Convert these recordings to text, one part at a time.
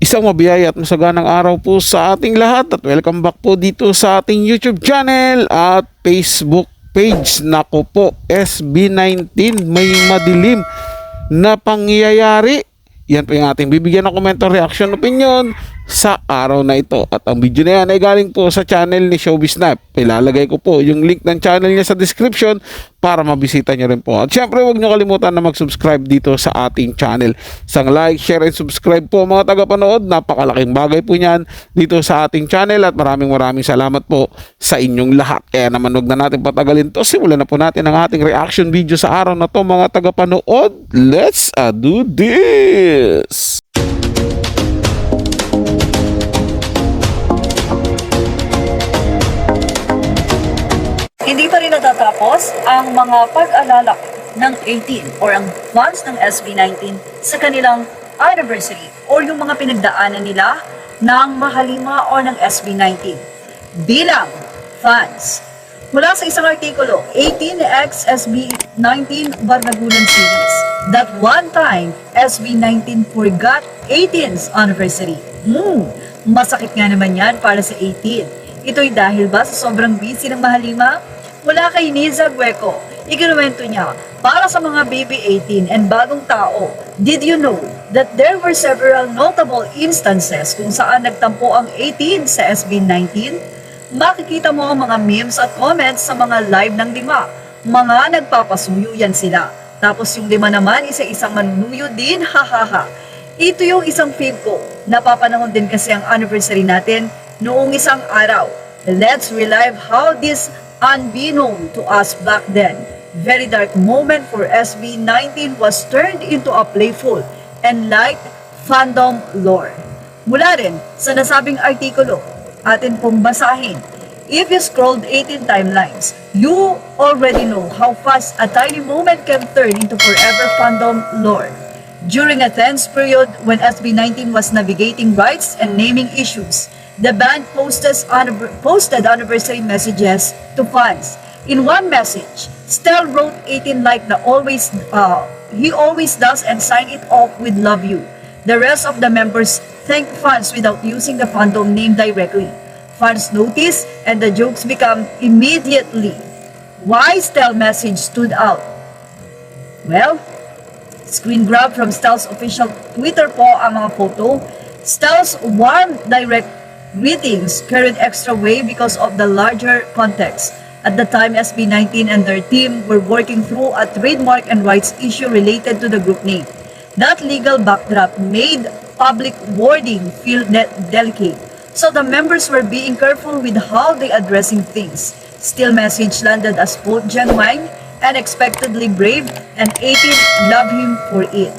Isang mabiyaya at masaganang araw po sa ating lahat at welcome back po dito sa ating YouTube channel at Facebook page. Nako po, SB19 may madilim na pangyayari. Yan po yung ating bibigyan ng komento, reaction, opinion sa araw na ito. At ang video na yan ay galing po sa channel ni Showbiz Snap. Ilalagay ko po yung link ng channel niya sa description para mabisita nyo rin po. At syempre huwag nyo kalimutan na mag-subscribe dito sa ating channel. Isang like, share, and subscribe po mga tagapanood. Napakalaking bagay po niyan dito sa ating channel at maraming salamat po sa inyong lahat. Kaya naman huwag na natin patagalin to. Simulan na po natin ang ating reaction video sa araw na to mga tagapanood. Let's do this! Hindi pa rin natatapos ang mga pag-alala ng 18 or ang fans ng SB19 sa kanilang anniversary or yung mga pinagdaanan nila ng Mahalima o ng SB19 bilang fans. Mula sa isang artikulo, 18x SB19 Bardagulan Series, that one time SB19 forgot 18's anniversary. Masakit nga naman yan para sa 18. Ito'y dahil ba sa sobrang busy ng Mahalima? Mula kay Niza Gueco, ikinuwento niya, para sa mga baby 18 and bagong tao, did you know that there were several notable instances kung saan nagtampo ang 18 sa SB19? Makikita mo ang mga memes at comments sa mga live ng lima. Mga nagpapasuyo yan sila. Tapos yung lima naman, isa-isang manunuyo din, hahaha. Ito yung isang fave ko. Napapanahon din kasi ang anniversary natin noong isang araw. Let's relive how this unbeknown to us back then, very dark moment for SB19 was turned into a playful and light fandom lore. Mula rin sa nasabing artikulo, atin pong basahin. If you scrolled 18 timelines, you already know how fast a tiny moment can turn into forever fandom lore. During a tense period when SB19 was navigating rights and naming issues, the band posted anniversary messages to fans. In one message, Stel wrote 18 like he always does and signed it off with "Love You." The rest of the members thanked fans without using the fandom name directly. Fans noticed and the jokes became immediately why Stel message stood out. Well, screen grab from Stel's official Twitter po ang mga photo. Stel's warm direct greetings carried extra weight because of the larger context. At the time, SB19 and their team were working through a trademark and rights issue related to the group name. That legal backdrop made public wording feel delicate, so the members were being careful with how they addressing things. Still, message landed as both genuine and expectedly brave, and 18 love him for it.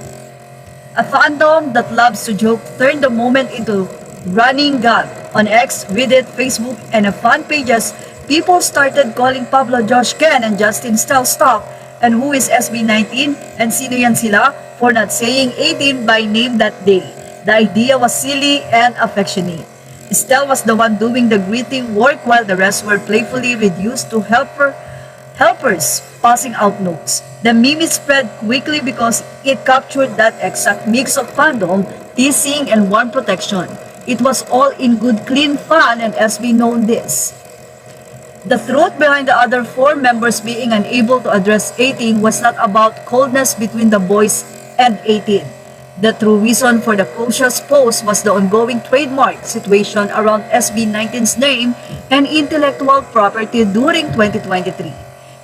A fandom that loves to joke turned the moment into running gag on X, Reddit, Facebook, and fan pages. People started calling Pablo, Josh, Ken, and Justin Stel stock. And who is SB19 and sino yan sila for not saying 18 by name that day. The idea was silly and affectionate. Stel was the one doing the greeting work while the rest were playfully reduced to helpers passing out notes. The meme spread quickly because it captured that exact mix of fandom, teasing, and warm protection. It was all in good, clean fun, and SB known this. The truth behind the other four members being unable to address 18 was not about coldness between the boys and 18. The true reason for the cautious post was the ongoing trademark situation around SB19's name and intellectual property during 2023.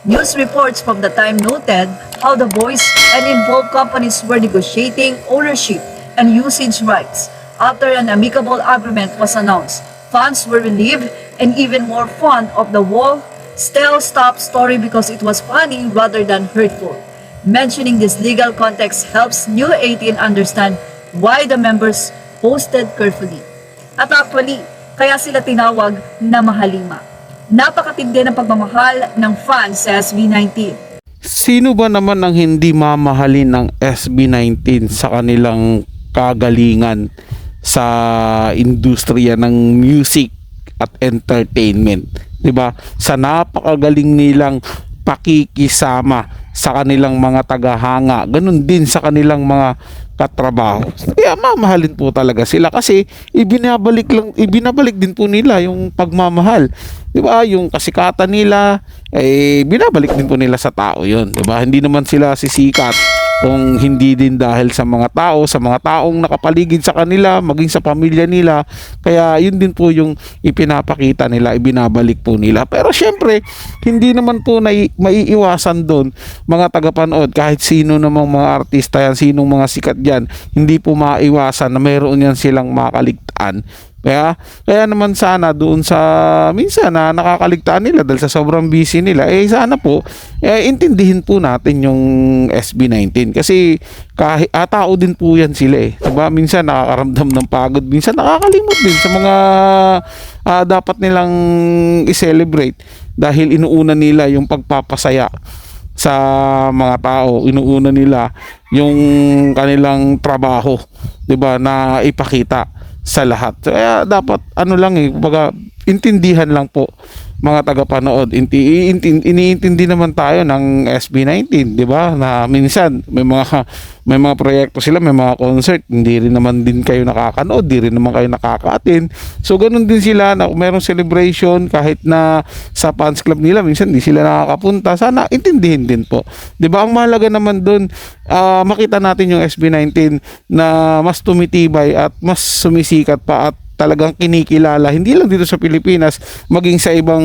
News reports from the time noted how the boys and involved companies were negotiating ownership and usage rights. After an amicable agreement was announced, fans were relieved and even more fond of the whole Stel stop story because it was funny rather than hurtful. Mentioning this legal context helps new 18 understand why the members posted carefully. At actually, kaya sila tinawag na Mahalima. Napakatindi ng pagmamahal ng fans sa SB19. Sino ba naman ang hindi mamahalin ng SB19 sa kanilang kagalingan sa industriya ng music at entertainment, 'di ba? Sa napakagaling nilang pakikisama sa kanilang mga tagahanga, ganun din sa kanilang mga katrabaho. Kaya mamahalin po talaga sila kasi ibinabalik din po nila yung pagmamahal. 'Di ba? Yung kasikatan nila binabalik din po nila sa tao 'yon, 'di ba? Hindi naman sila sisikat kung hindi din dahil sa mga tao, sa mga taong nakapaligid sa kanila, maging sa pamilya nila. Kaya yun din po yung ipinapakita nila, ibinabalik po nila. Pero syempre, hindi naman po maiiwasan doon mga tagapanood, kahit sino namang mga artista yan, sinong mga sikat yan, hindi po maiiwasan na mayroon yan silang makaligtaan. Kaya naman sana doon sa minsan na nakakaligtaan nila dahil sa sobrang busy nila, sana po intindihin po natin yung SB19 kasi kahit tao din po yan sila diba? Minsan nakakaramdam ng pagod, minsan nakakalimot din sa mga dapat nilang i-celebrate dahil inuuna nila yung pagpapasaya sa mga tao, inuuna nila yung kanilang trabaho, 'di ba, na ipakita sa lahat. Kaya dapat kumbaga intindihan lang po mga tagapanood. Iniintindi naman tayo ng SB19, 'di ba? Na minsan may mga proyekto sila, may mga concert, hindi rin naman din kayo nakakanood, di rin naman kayo nakaka-attend. So ganun din sila na kung merong celebration kahit na sa fans club nila minsan di sila nakakapunta. Sana intindihin din po. 'Di ba? Ang mahalaga naman doon makita natin yung SB19 na mas tumitibay at mas sumisikat pa at talagang kinikilala, hindi lang dito sa Pilipinas, maging sa ibang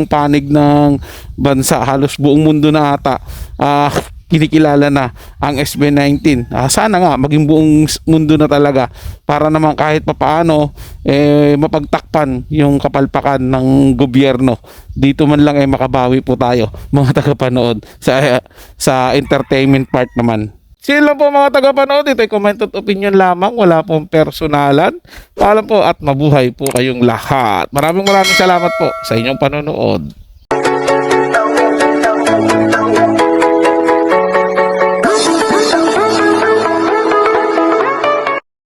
panig ng bansa, halos buong mundo na ata kinikilala na ang SB19. Sana nga maging buong mundo na talaga para naman kahit papaano mapagtakpan yung kapalpakan ng gobyerno. Dito man lang makabawi po tayo mga tagapanood sa entertainment part naman. Sila lang po mga tagapanood, ito'y comment at opinion lamang, wala pong personalan. Paalam po at mabuhay po kayong lahat. Maraming salamat po sa inyong panonood.